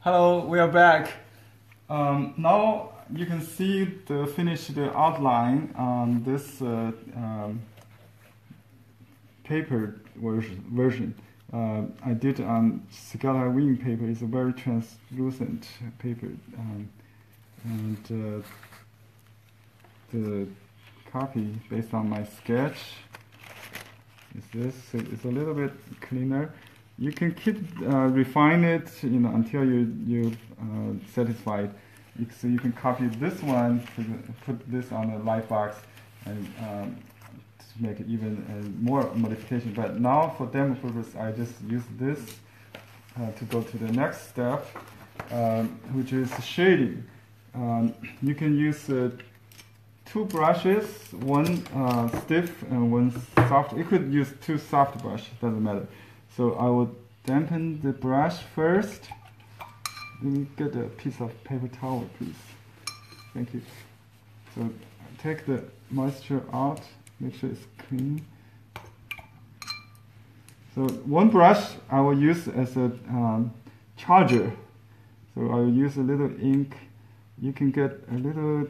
Hello, we are back. Now you can see the finished outline on this paper version. I did on Scala wing paper. It's a very translucent paper, and the copy based on my sketch is this. It's a little bit cleaner. You can keep refine it, until you're satisfied. So you can copy this one, put this on a light box, and to make it even more modification. But now for demo purpose, I just use this to go to the next step, which is shading. You can use two brushes, one stiff and one soft. You could use two soft brushes, doesn't matter. So I will dampen the brush first. Let me get a piece of paper towel, please. Thank you. So take the moisture out, make sure it's clean. So one brush I will use as a charger. So I will use a little ink. You can get a little.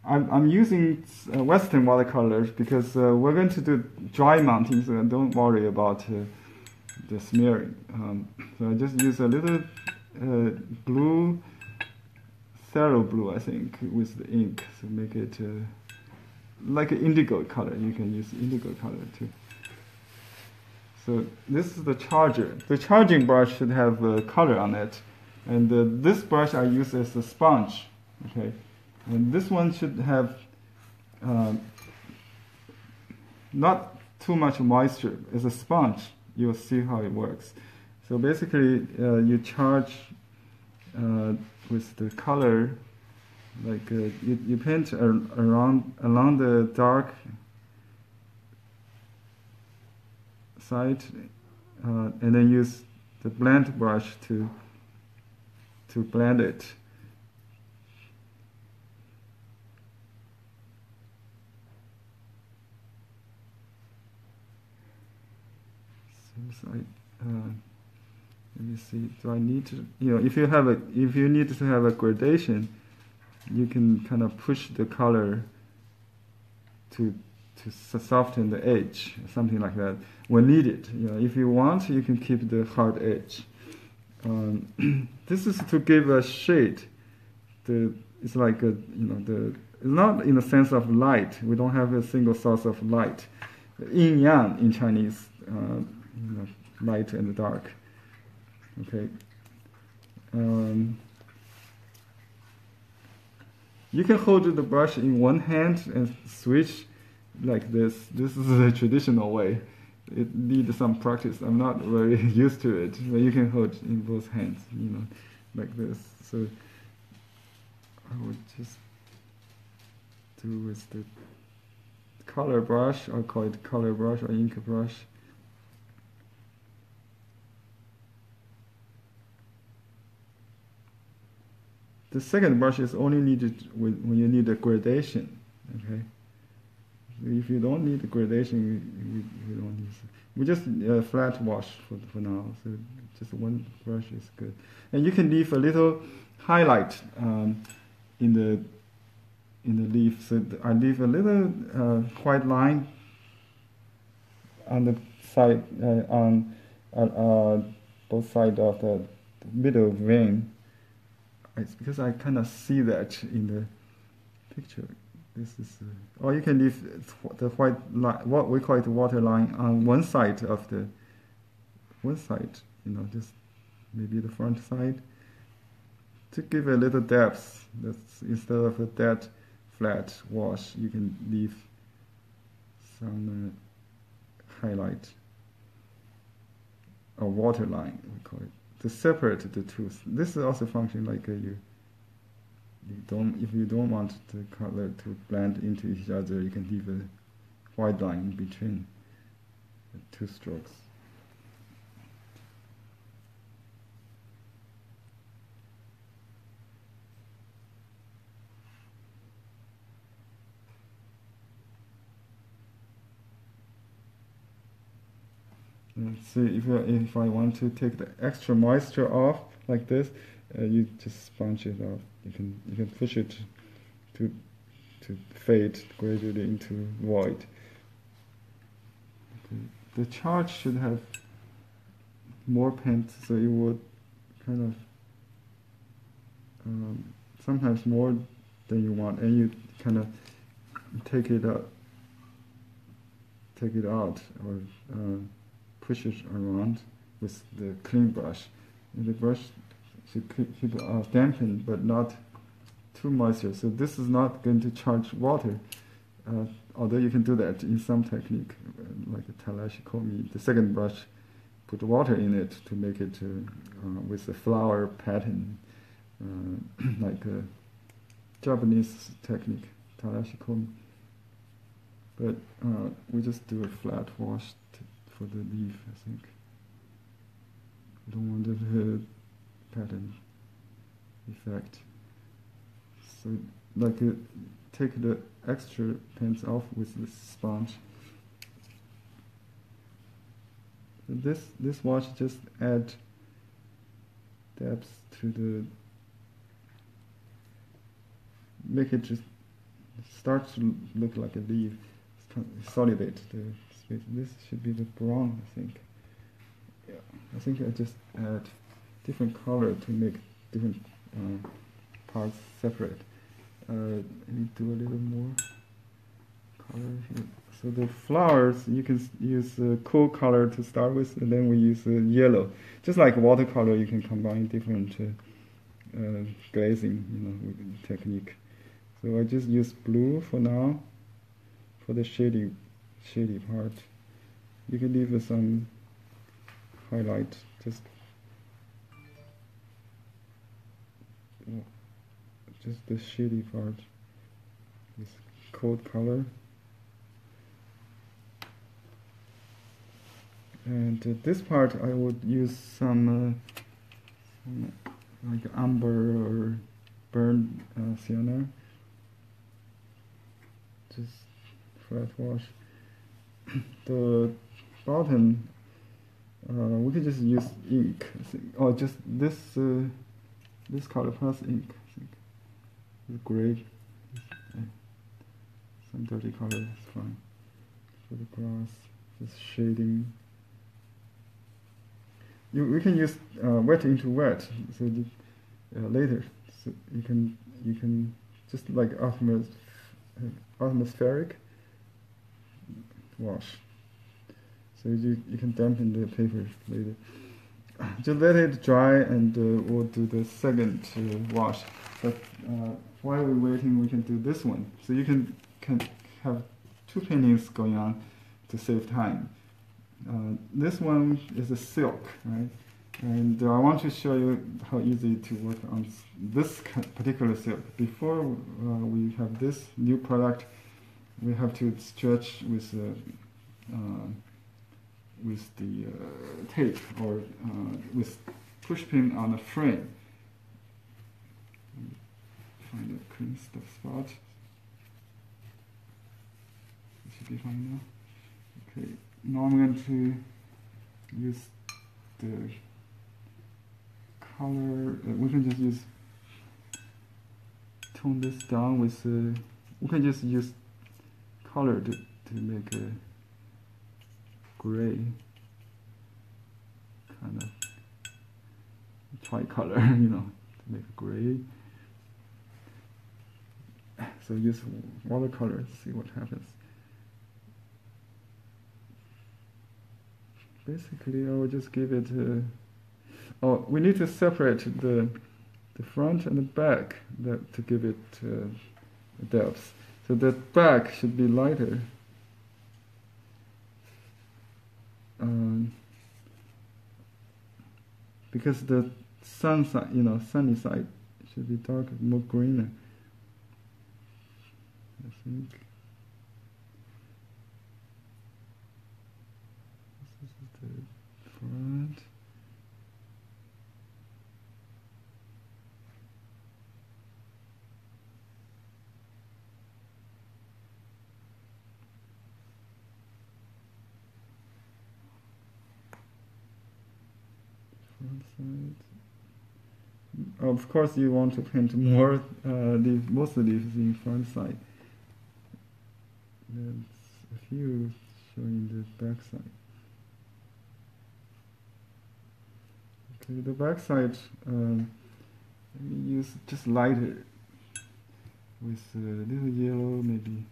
I'm using Western watercolors because we're going to do dry mounting, so don't worry about the smearing. So I just use a little blue, phthalo blue, I think, with the ink, so make it like an indigo color. You can use indigo color too. So this is the charger. The charging brush should have color on it, and this brush I use as a sponge. Okay. And this one should have not too much moisture. As a sponge, you'll see how it works. So basically, you charge with the color, like you paint along the dark side, and then use the blend brush to blend it. Like, let me see. Do I need to? If you need to have a gradation, you can kind of push the color to soften the edge, something like that, when needed. If you want, you can keep the hard edge. This is to give a shade. It's like it's not in the sense of light. We don't have a single source of light. Yin yang in Chinese. Light and dark. Okay. You can hold the brush in one hand and switch like this. This is the traditional way. It needs some practice. I'm not very used to it, but you can hold in both hands, like this. So I would just do with the color brush. I'll call it color brush or ink brush. The second brush is only needed when you need a gradation. Okay. If you don't need a gradation, we don't use it. We just flat wash for now. So just one brush is good. And you can leave a little highlight in the leaf. So I leave a little white line on the side on both sides of the middle vein. It's because I kind of see that in the picture. This is, or you can leave the white line, what we call it water line, on one side, just maybe the front side, to give a little depth. That's instead of a dead flat wash, you can leave some highlight, or water line, we call it, to separate the two. This is also function like if you don't want the color to blend into each other, you can leave a white line in between the two strokes. Let's see if I want to take the extra moisture off. like this, you just sponge it out. You can push it to fade gradually into white. The chart should have more paint, so it would kind of sometimes more than you want, and you kind of take it out, or push it around with the clean brush. And the brush should keep dampened, but not too moisture. So this is not going to charge water, although you can do that in some technique, like a talashi komi. The second brush, put water in it to make it with a flower pattern, like a Japanese technique, talashi komi. But we just do a flat wash for the leaf, I think. We don't want the pattern effect. So, like, take the extra paints off with the sponge. This wash just add depth to make it just start to look like a leaf, consolidate the space. This should be the brown, I think. Yeah, I think I just add different color to make different parts separate. Let me do a little more color here. So the flowers, you can use cool color to start with, and then we use yellow. Just like watercolor, you can combine different glazing, with technique. So I just use blue for now, for the shady part. You can leave some highlight, just the shady part, this cold color. And this part I would use some like amber or burnt sienna. Just flat wash. The bottom, we can just use ink, or just this color plus ink. I think the gray, some dirty color is fine. For the grass, just shading. We can use wet into wet, so later, so you can just like atmospheric wash. So you can dampen the paper later. Just let it dry, and we'll do the second wash. But while we're waiting, we can do this one. So you can have two paintings going on to save time. This one is a silk, right? And I want to show you how easy to work on this particular silk. Before we have this new product, we have to stretch with the tape, or with pushpin on the frame. Find a clean spot. It should be fine now. Okay, now I'm going to use the color. We can just tone this down with. We can just use color to make a gray kind of tricolor, to make a gray. So use watercolor to see what happens. Basically, I will just give it. We need to separate the front and the back to give it depth. So the back should be lighter. Because the sunny side should be darker, more greener, I think. This is the front. Front side. Of course, you want to paint more most leaves in front side. There's a few showing the back side. Okay, the back side, let me use just lighter with a little yellow maybe.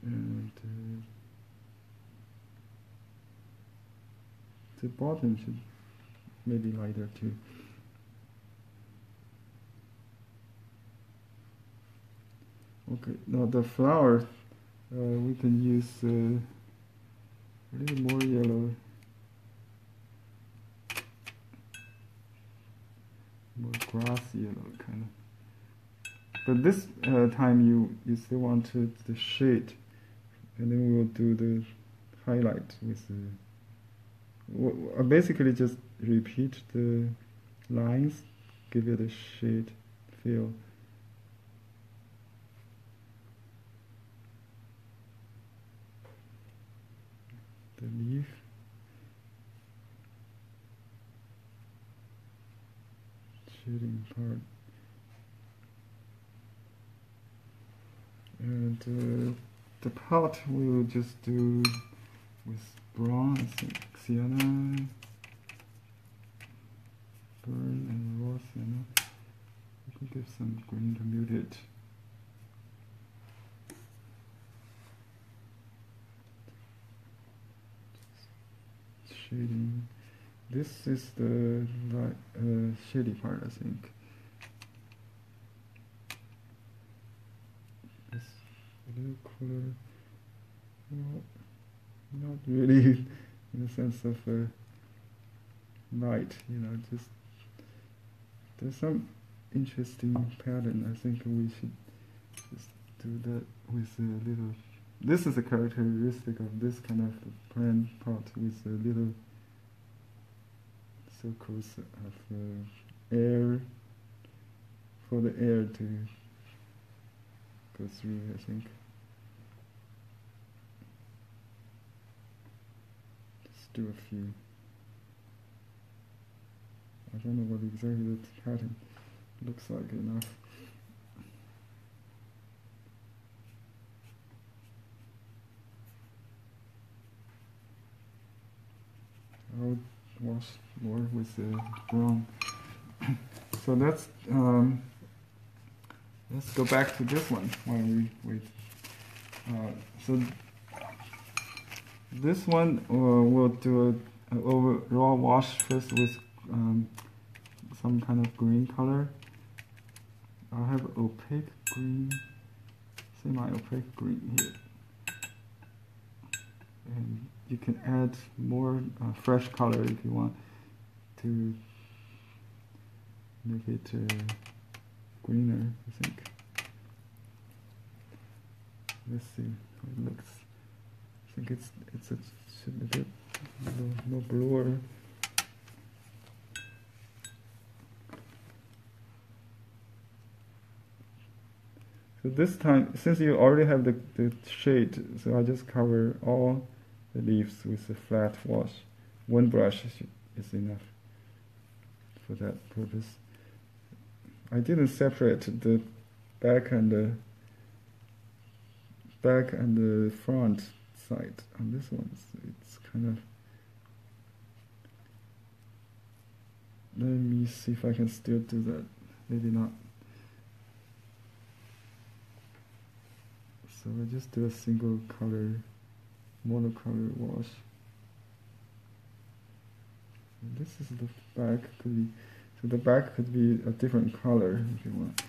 And the bottom should maybe lighter too. Okay, now the flower, we can use a little more yellow, more grass yellow kind of. But this time you still want the shade, and then we'll do the highlight with basically just repeat the lines, give it a shade feel. The leaf. Shading part. And the pot we will just do with brown, I think, sienna, burn and raw sienna. We can give some green to mute it. Shading. This is the shady part, I think. This a little cooler. Well, not really in the sense of light, you know, just there's some interesting pattern. I think we should just do that with a little. This is a characteristic of this kind of plant pot with a little circles of air for the air to go through, I think. Just do a few. I don't know what exactly the pattern looks like enough. I'll wash more with brown. So let's go back to this one while we wait. So this one we'll do a overall wash first with some kind of green color. I have opaque green, semi-opaque green here. And you can add more fresh color if you want to make it greener, I think. Let's see how it looks. I think it's should be a bit more bluer. So this time, since you already have the shade, so I just cover all the leaves with a flat wash. One brush is enough for that purpose. I didn't separate the back and the front side on this one. It's kind of. Let me see if I can still do that. Maybe not. So I just do a single color, monocolor wash. And this is the back. Could be, so the back could be a different color if you want.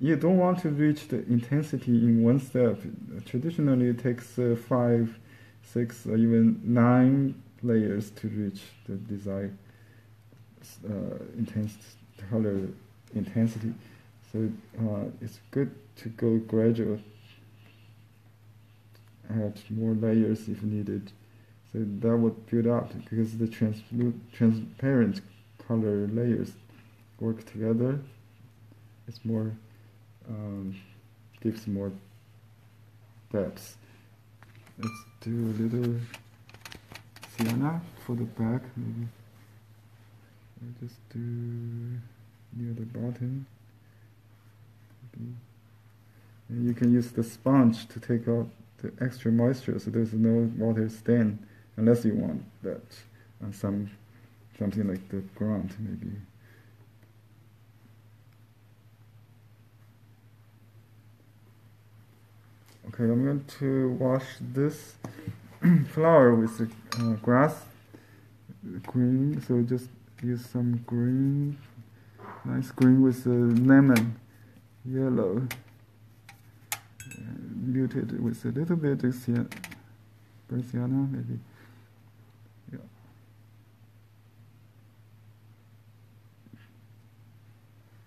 You don't want to reach the intensity in one step. Traditionally, it takes 5, 6, or even 9 layers to reach the desired color intensity. So it's good to go gradual, add more layers if needed. So that would build up because the transparent color layers work together, it's more gives more depth. Let's do a little sienna for the back, maybe. I'll just do near the bottom. And you can use the sponge to take out the extra moisture, so there's no water stain, unless you want that on something like the ground, maybe. Okay, I'm going to wash this flower with the grass green, so just use some green, nice green with the lemon yellow, muted with a little bit of burnt sienna, maybe. Yeah.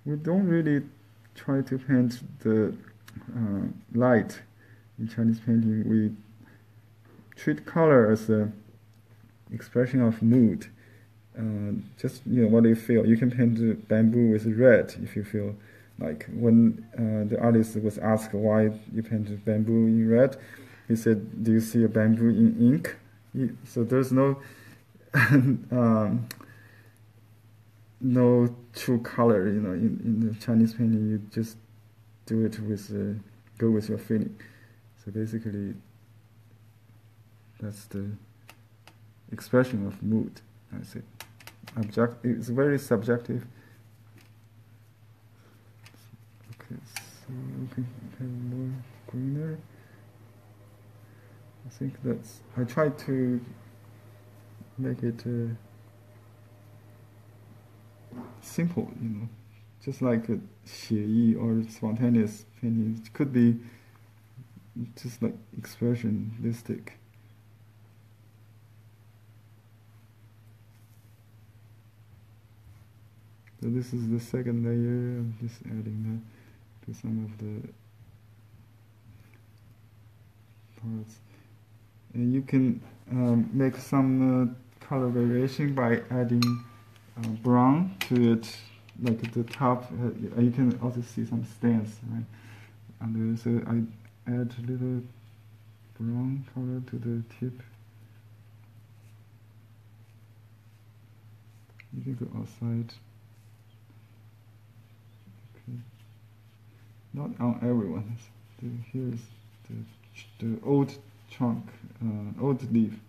We don't really try to paint the light in Chinese painting. We treat color as an expression of mood. Just what do you feel? You can paint the bamboo with red if you feel like. When the artist was asked why you painted bamboo in red, he said, "Do you see a bamboo in ink?" So there's no no true color. In the Chinese painting, you just do it with go with your feeling. So basically, that's the expression of mood. I say, it's very subjective. Okay, so we can have more greener. I think I tried to make it simple, just like a 写意 or spontaneous painting. It could be just like expressionistic. So this is the second layer. I'm just adding that to some of the parts. And you can make some color variation by adding brown to it, like at the top. You can also see some stains, right? And so I add a little brown color to the tip. You can go outside. Okay. Not on everyone. Here's the old trunk, old leaf,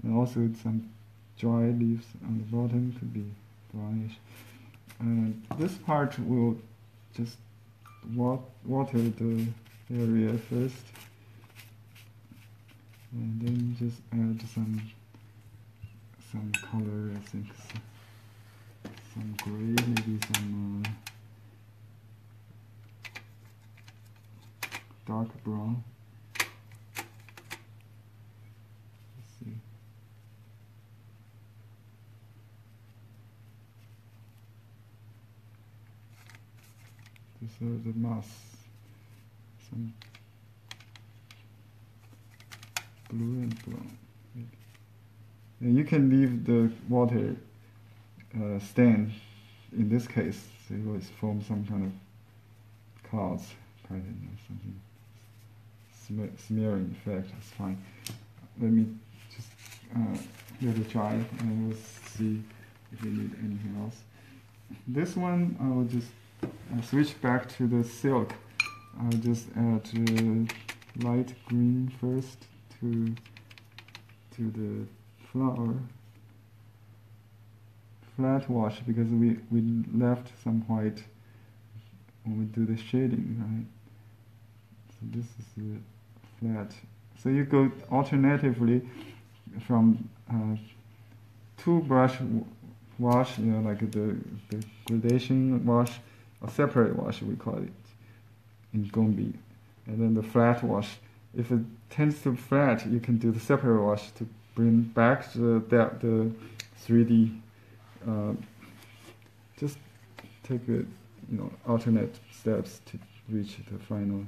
and also some dry leaves on the bottom could be brownish. This part will just water the area first, and then just add some color. I think some gray, maybe some dark brown. Let's see. These are the moss. Some blue and brown. And you can leave the water stain in this case, so it will form some kind of clouds pattern or something. Smearing effect, that's fine. Let me just let it dry and we'll see if we need anything else. This one I will just switch back to the silk. I'll just add light green first to the flower. Flat wash because we left some white when we do the shading, right? So this is the flat. So you go alternatively from two brush wash, like the gradation wash, or separate wash we call it in Gongbi, and then the flat wash. If it tends to flat, you can do the separate wash to bring back the 3D. Just take alternate steps to reach the final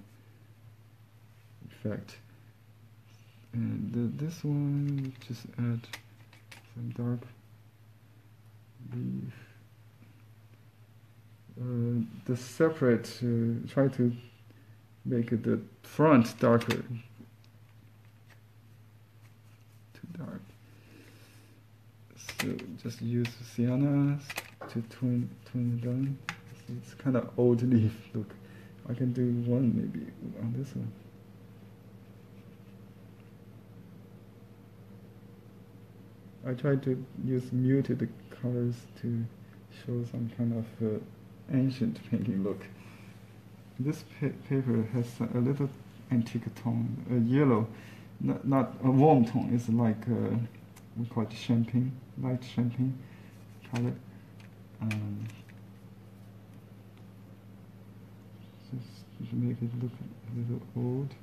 effect. And this one, just add some dark leaf. the separate, try to make the front darker. Too dark. So just use sienna to tone it down. It's kind of old leaf look. I can do one maybe on this one. I try to use muted colors to show some kind of ancient painting look. This paper has a little antique tone, a yellow, not a warm tone. It's like we call it champagne, light champagne color. Just to make it look a little old.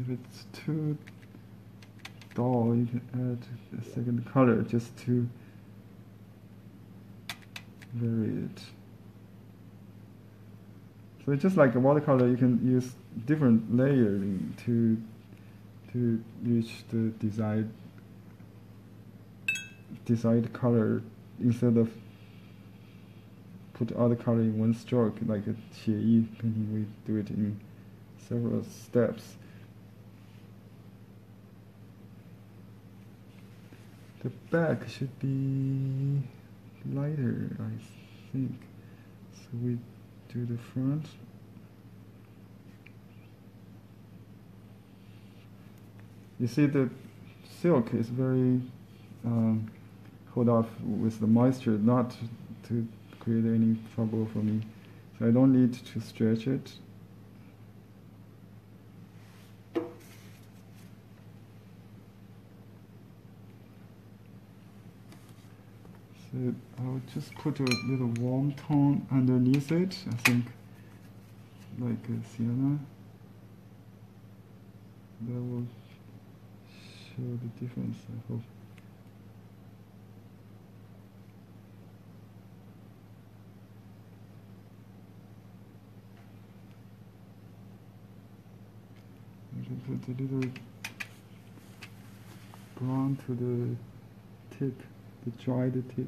If it's too dull, you can add a second color just to vary it. So it's just like a watercolor, you can use different layering to reach the desired color instead of put all the color in one stroke like a 写意 painting. We do it in several steps. The back should be lighter, I think. So we do the front. You see the silk is very hold off with the moisture, not to create any trouble for me. So I don't need to stretch it. So I'll just put a little warm tone underneath it, I think, like a sienna. That will show the difference, I hope. I can put a little brown to the tip, the dried tip.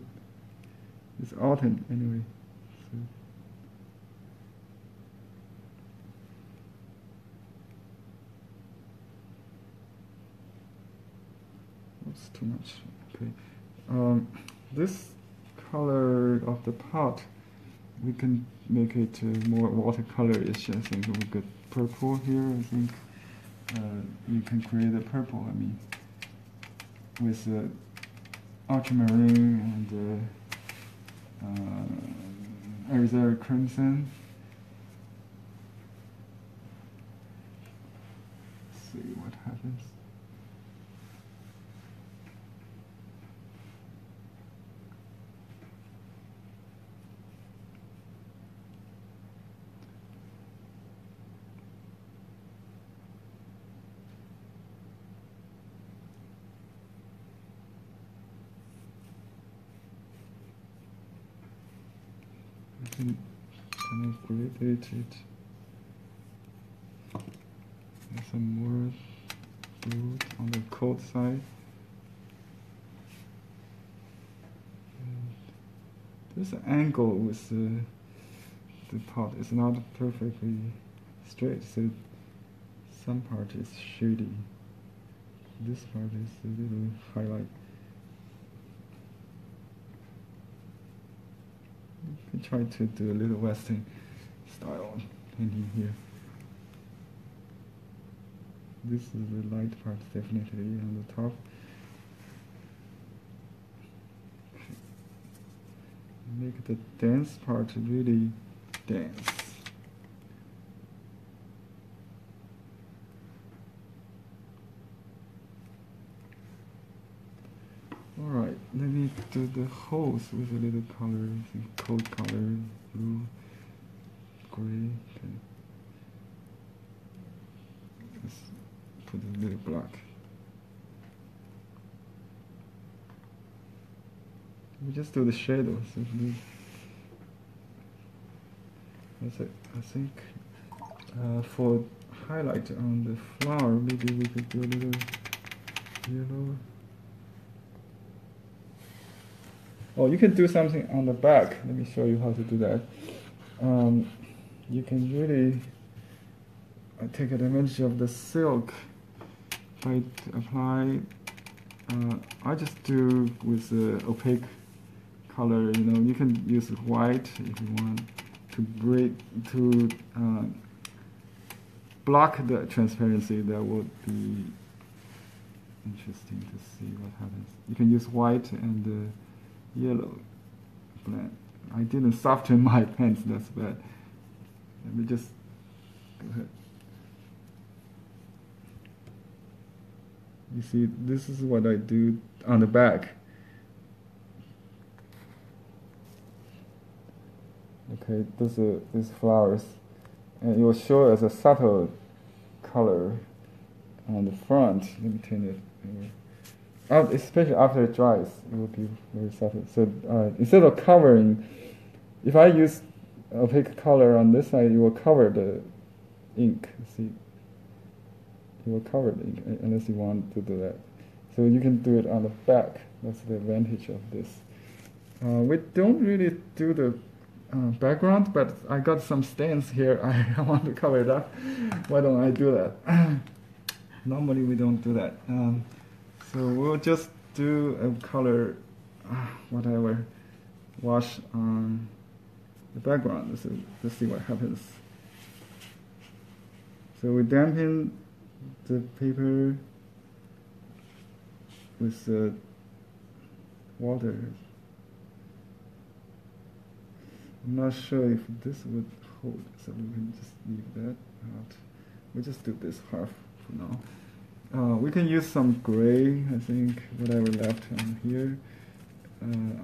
It's autumn anyway. So that's too much. Okay. This color of the pot, we can make it more watercolorish. I think we got purple here. I think you can create a purple. I mean, with ultramarine and Arizona crimson. Let's see what happens. I can kind of gradate it. And some more blue on the cold side. And there's an angle with the pot. It's not perfectly straight, so some part is shady. This part is a little highlight. You can try to do a little Western style painting here. This is the light part, definitely on the top. Make the dense part really dense. Alright, let me do the holes with a little color, I think cold color, blue, gray. Okay. Let's put a little black. We just do the shadows. I think for highlight on the flower, maybe we could do a little yellow. Oh, you can do something on the back. Let me show you how to do that. You can really take advantage of the silk. I apply. I just do with opaque color. You know, you can use white if you want to block the transparency. That would be interesting to see what happens. You can use white and yellow blend. I didn't soften my pens. That's bad. Let me just go ahead. You see, this is what I do on the back. Okay, these flowers, and it will show as a subtle color on the front. Let me turn it. Especially after it dries, it will be very subtle. So instead of covering, if I use opaque color on this side, it will cover the ink. See. You will cover the ink unless you want to do that. So you can do it on the back. That's the advantage of this. We don't really do the background, but I got some stains here. I want to cover it up. Why don't I do that? Normally we don't do that. So we'll just do a color, whatever, wash on the background. So let's see what happens. So we dampen the paper with water. I'm not sure if this would hold, so we can just leave that out. We just do this half for now. We can use some gray, I think, whatever left on here.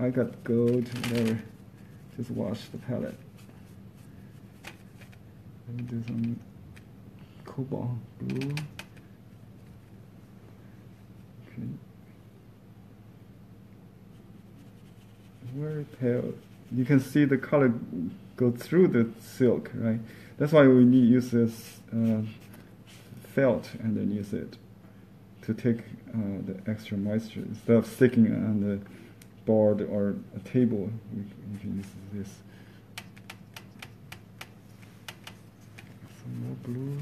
I got gold, whatever. Just wash the palette. Let me do some cobalt blue. Okay. Very pale. You can see the color go through the silk, right? That's why we need use this felt underneath it to take the extra moisture. Instead of sticking on the board or a table, we can use this. Some more blue.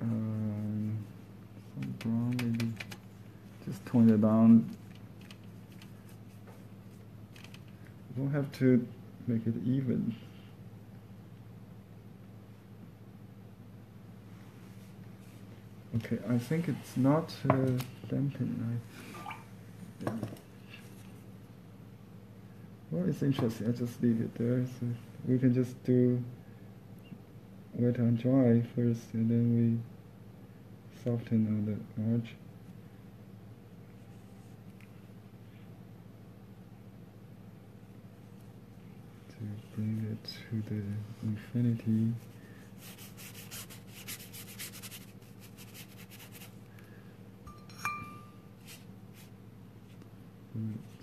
Some brown, maybe. Just tone it down. You don't have to make it even. Okay, I think it's not dampening. Well, it's interesting. I just leave it there. So we can just do wet and dry first, and then we soften on the arch. To bring it to the infinity.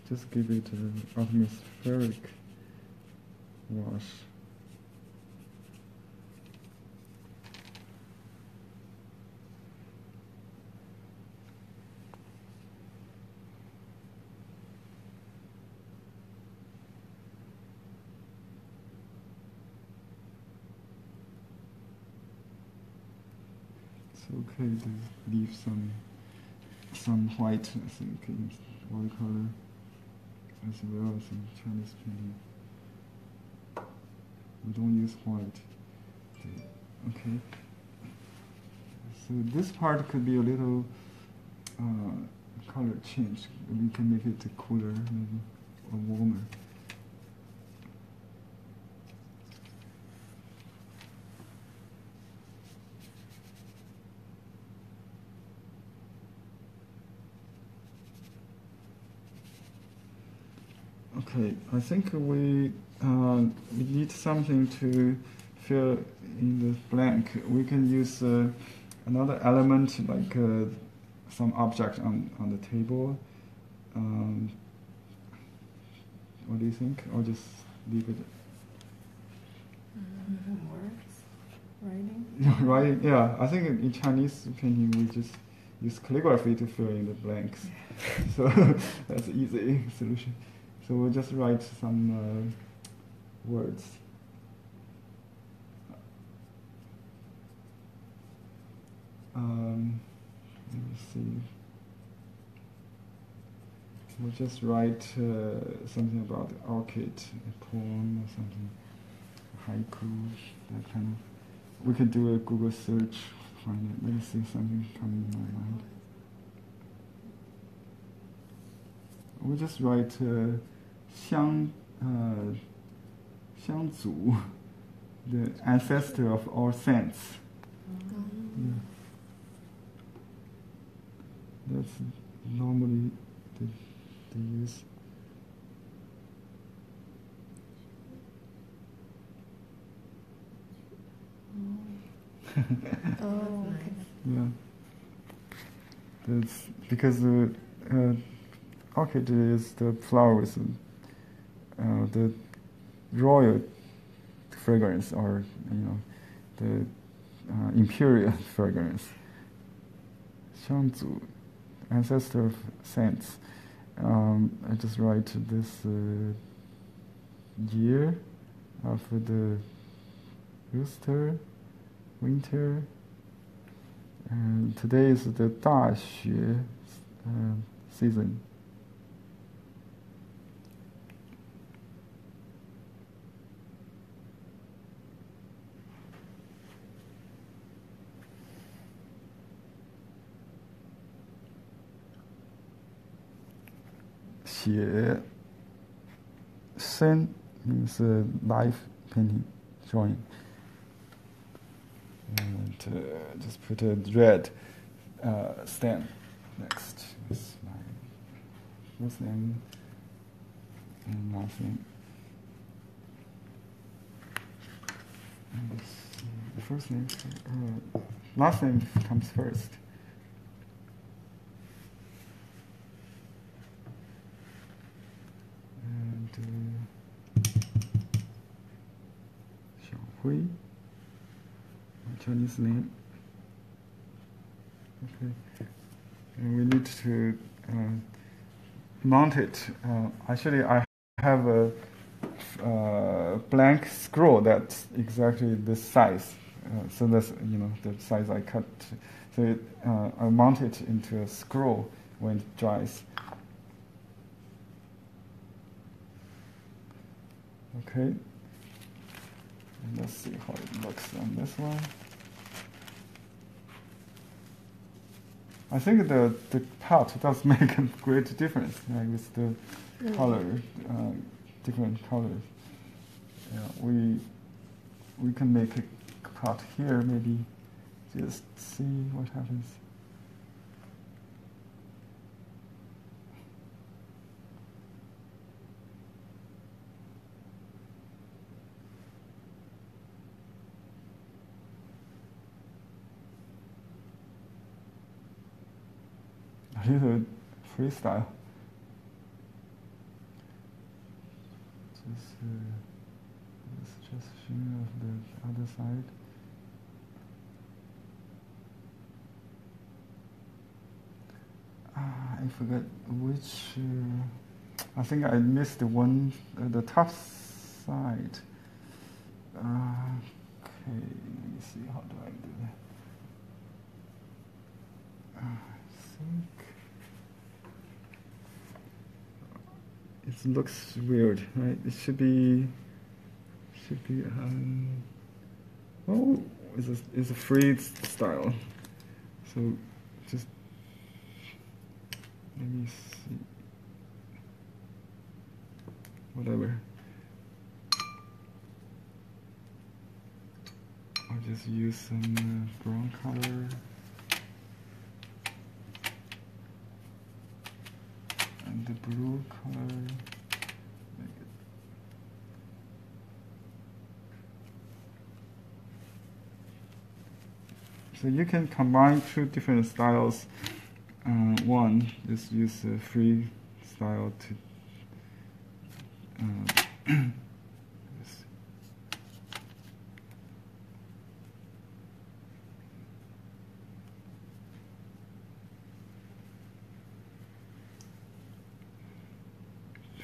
Just give it an atmospheric wash. It's okay to leave some white, I think, in watercolor, as well as in Chinese painting. We don't use white. Okay. So this part could be a little color change. We can make it cooler, maybe, or warmer. Okay, I think we need something to fill in the blank. We can use another element, like some object on the table. What do you think? Or just leave it? Words, writing. Writing, yeah. I think in Chinese painting we just use calligraphy to fill in the blanks. So that's an easy solution. So we'll just write some words. Let me see. We'll just write something about orchid, a poem or something, haiku, that kind of. We could do a Google search, find it. Let me see something coming in my mind. We'll just write 乡族, the ancestor of all saints. Yeah. That's normally the use. Oh, okay. Yeah. That's because the orchid is the flower with the royal fragrance, or the imperial fragrance. 乡族, ancestor of saints. I just write this year of the rooster, winter, and today is the 大雪 season. Sen means live painting, drawing. And just put a red stem next. That's my first name and last name. And the first name, last name comes first. Xiaohui, Chinese name. Okay, and we need to mount it. Actually, I have a blank scroll that's exactly this size. So that's the size I cut. So I mount it into a scroll when it dries. Okay, and let's see how it looks on this one. I think the pot does make a great difference, with the color, different colors. Yeah, we can make a pot here, maybe just see what happens. A little freestyle. Let's just shimmer of the other side. I forgot which. I think I missed the one, the top side. Okay, let me see. How do I do that? I think it looks weird, right? It should be. Oh, it's a free style. So just let me see. Whatever. I'll just use some brown color. And the blue color. So you can combine two different styles. One is use a free style to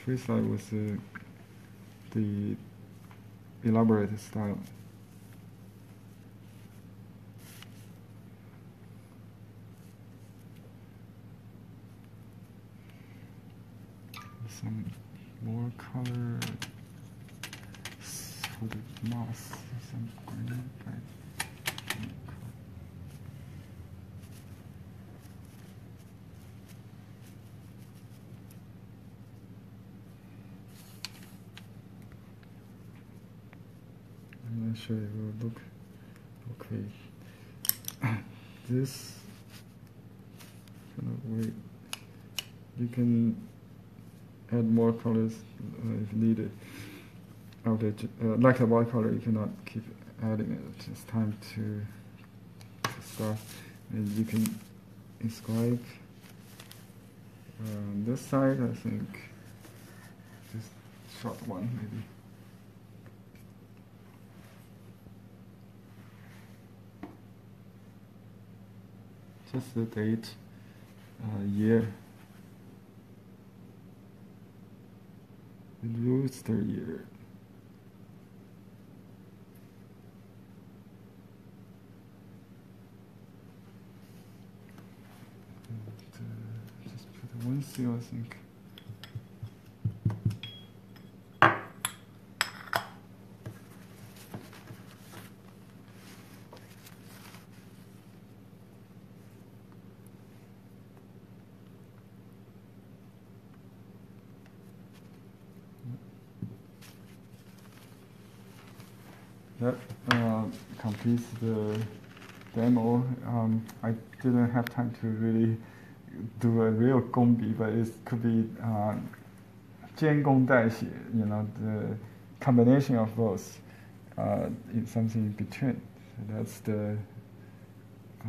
freestyle was the elaborate style. Some more color for the moss, some green, I'm not sure it will look okay. This kind of way, you can add more colors if needed. Like a watercolor, you cannot keep adding it. It's time to start. And you can inscribe this side, I think, just short one maybe. Just the date, year. Rooster year. And, just put one seal, I think. That completes the demo. I didn't have time to really do a real Gongbi, but it could be 兼工代写, you know, the combination of both, in something in between. So that's the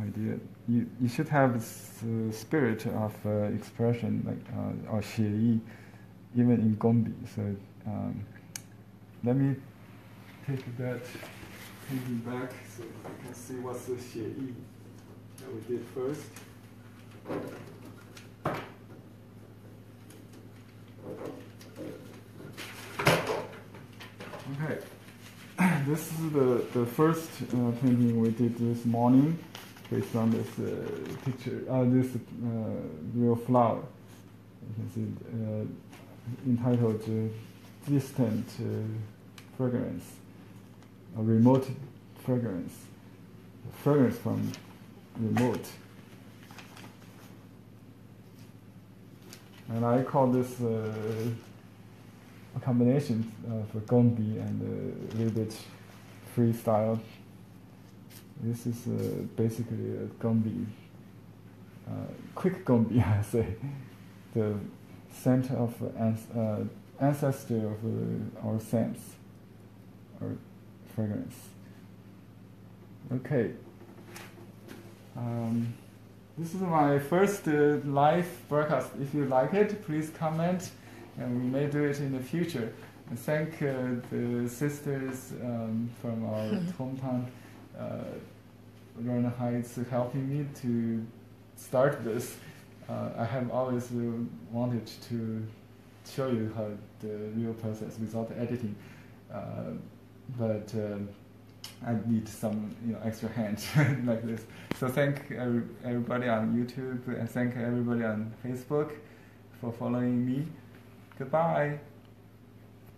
idea. You should have the spirit of expression, like or 写意, even in Gongbi. So let me take that painting back so you can see what's the 写意 that we did first. Okay, this is the first painting we did this morning based on this picture, this real flower. You can see entitled Distant Fragrance. A remote fragrance from remote. And I call this a combination for Gongbi and a little bit freestyle. This is basically a Gongbi, quick Gongbi, I say, the scent of ancestor of our scents. Or fragrance. Okay. This is my first live broadcast. If you like it, please comment, and we may do it in the future. And thank the sisters from our hometown, Rona Heights, helping me to start this. I have always wanted to show you how the real process without editing. But I need some, extra hands like this. So thank everybody on YouTube, and thank everybody on Facebook for following me. Goodbye.